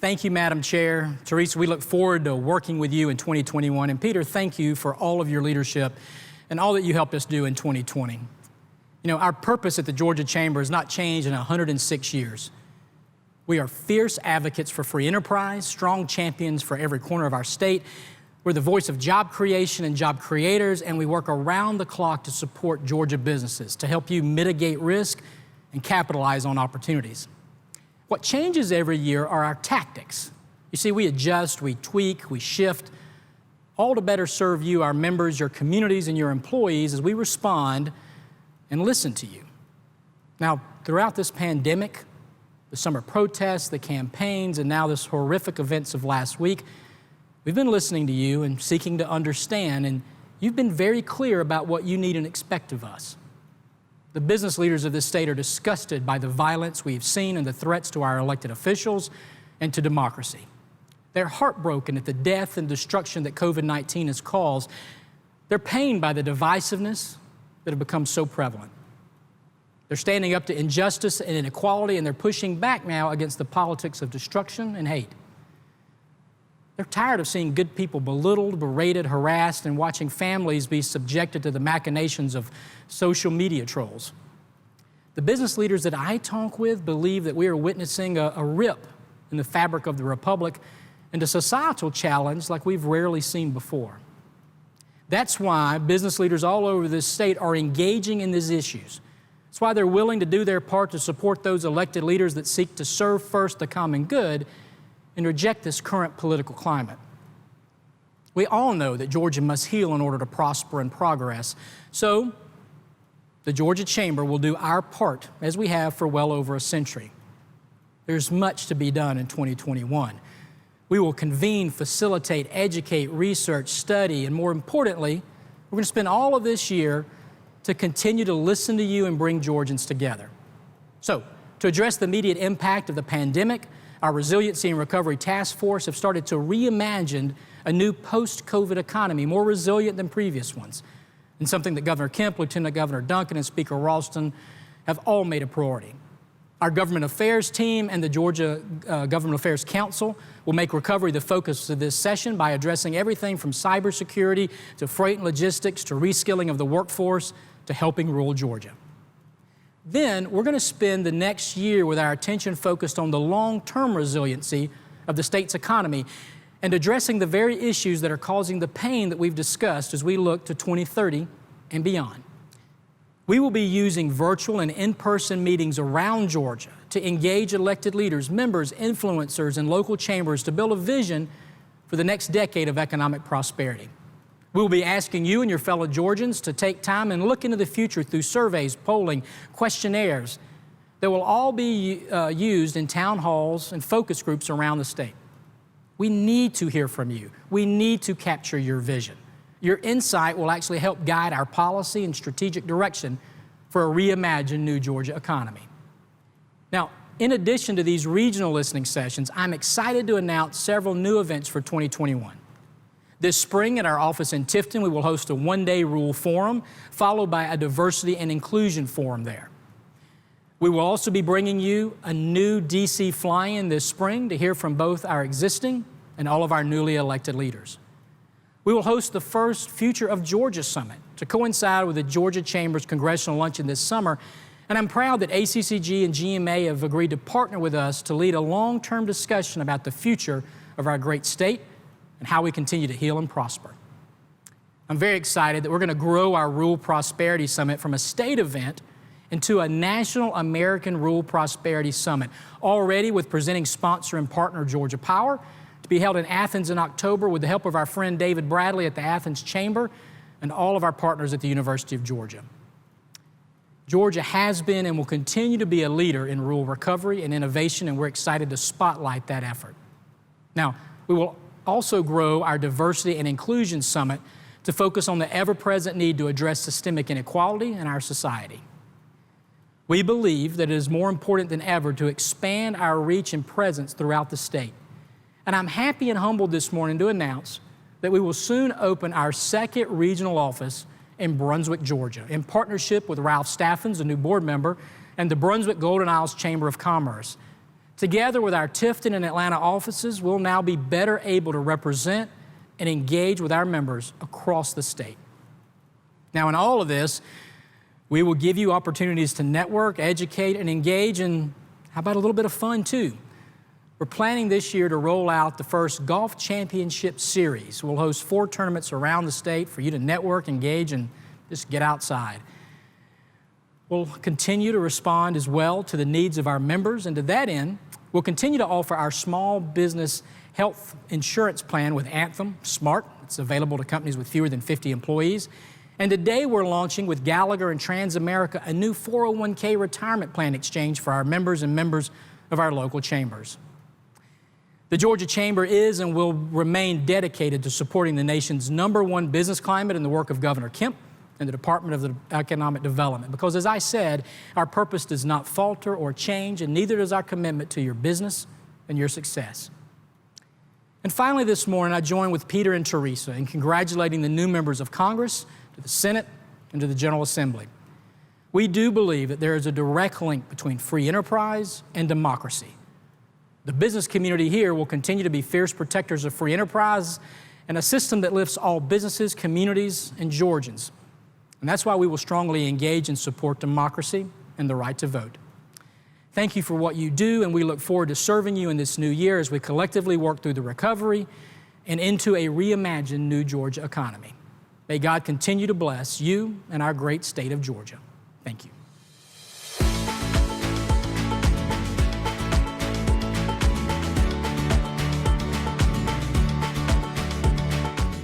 Thank you, Madam Chair. Teresa, we look forward to working with you in 2021. And Peter, thank you for all of your leadership and all that you helped us do in 2020. You know, our purpose at the Georgia Chamber has not changed in 106 years. We are fierce advocates for free enterprise, strong champions for every corner of our state. We're the voice of job creation and job creators, and we work around the clock to support Georgia businesses, to help you mitigate risk and capitalize on opportunities. What changes every year are our tactics. You see, we adjust, we tweak, we shift, all to better serve you, our members, your communities, and your employees as we respond and listen to you. Now, throughout this pandemic, the summer protests, the campaigns, and now this horrific events of last week, we've been listening to you and seeking to understand, and you've been very clear about what you need and expect of us. The business leaders of this state are disgusted by the violence we've seen and the threats to our elected officials and to democracy. They're heartbroken at the death and destruction that COVID-19 has caused. They're pained by the divisiveness that have become so prevalent. They're standing up to injustice and inequality, and they're pushing back now against the politics of destruction and hate. They're tired of seeing good people belittled, berated, harassed, and watching families be subjected to the machinations of social media trolls. The business leaders that I talk with believe that we are witnessing a rip in the fabric of the republic and a societal challenge like we've rarely seen before. That's why business leaders all over this state are engaging in these issues. That's why they're willing to do their part to support those elected leaders that seek to serve first the common good and reject this current political climate. We all know that Georgia must heal in order to prosper and progress. So, the Georgia Chamber will do our part, as we have for well over a century. There's much to be done in 2021. We will convene, facilitate, educate, research, study, and more importantly, we're going to spend all of this year to continue to listen to you and bring Georgians together. So, to address the immediate impact of the pandemic, our Resiliency and Recovery Task Force have started to reimagine a new post-COVID economy, more resilient than previous ones, and something that Governor Kemp, Lieutenant Governor Duncan, and Speaker Ralston have all made a priority. Our Government Affairs team and the Georgia Government Affairs Council will make recovery the focus of this session by addressing everything from cybersecurity to freight and logistics to reskilling of the workforce to helping rural Georgia. Then we're going to spend the next year with our attention focused on the long-term resiliency of the state's economy and addressing the very issues that are causing the pain that we've discussed as we look to 2030 and beyond. We will be using virtual and in-person meetings around Georgia to engage elected leaders, members, influencers, and local chambers to build a vision for the next decade of economic prosperity. We will be asking you and your fellow Georgians to take time and look into the future through surveys, polling, questionnaires that will all be used in town halls and focus groups around the state. We need to hear from you. We need to capture your vision. Your insight will actually help guide our policy and strategic direction for a reimagined new Georgia economy. Now, in addition to these regional listening sessions, I'm excited to announce several new events for 2021. This spring at our office in Tifton, we will host a one-day rural forum, followed by a diversity and inclusion forum there. We will also be bringing you a new DC fly-in this spring to hear from both our existing and all of our newly elected leaders. We will host the first Future of Georgia Summit to coincide with the Georgia Chamber's Congressional Luncheon this summer, and I'm proud that ACCG and GMA have agreed to partner with us to lead a long-term discussion about the future of our great state and how we continue to heal and prosper. I'm very excited that we're going to grow our Rural Prosperity Summit from a state event into a National American Rural Prosperity Summit, already with presenting sponsor and partner Georgia Power, to be held in Athens in October with the help of our friend David Bradley at the Athens Chamber and all of our partners at the University of Georgia. Georgia has been and will continue to be a leader in rural recovery and innovation, and we're excited to spotlight that effort. Now, we will also grow our Diversity and Inclusion Summit to focus on the ever-present need to address systemic inequality in our society. We believe that it is more important than ever to expand our reach and presence throughout the state. And I'm happy and humbled this morning to announce that we will soon open our second regional office in Brunswick, Georgia, in partnership with Ralph Staffens, a new board member, and the Brunswick Golden Isles Chamber of Commerce. Together with our Tifton and Atlanta offices, we'll now be better able to represent and engage with our members across the state. Now, in all of this, we will give you opportunities to network, educate, and engage, and how about a little bit of fun too? We're planning this year to roll out the first Golf Championship Series. We'll host 4 tournaments around the state for you to network, engage, and just get outside. We'll continue to respond as well to the needs of our members, and to that end, we'll continue to offer our small business health insurance plan with Anthem Smart. It's available to companies with fewer than 50 employees. And today we're launching with Gallagher and Transamerica a new 401k retirement plan exchange for our members and members of our local chambers. The Georgia Chamber is and will remain dedicated to supporting the nation's #1 business climate and the work of Governor Kemp and the Department of Economic Development. Because as I said, our purpose does not falter or change, and neither does our commitment to your business and your success. And finally this morning, I join with Peter and Teresa in congratulating the new members of Congress, to the Senate, and to the General Assembly. We do believe that there is a direct link between free enterprise and democracy. The business community here will continue to be fierce protectors of free enterprise and a system that lifts all businesses, communities, and Georgians. And that's why we will strongly engage and support democracy and the right to vote. Thank you for what you do, and we look forward to serving you in this new year as we collectively work through the recovery and into a reimagined new Georgia economy. May God continue to bless you and our great state of Georgia. Thank you.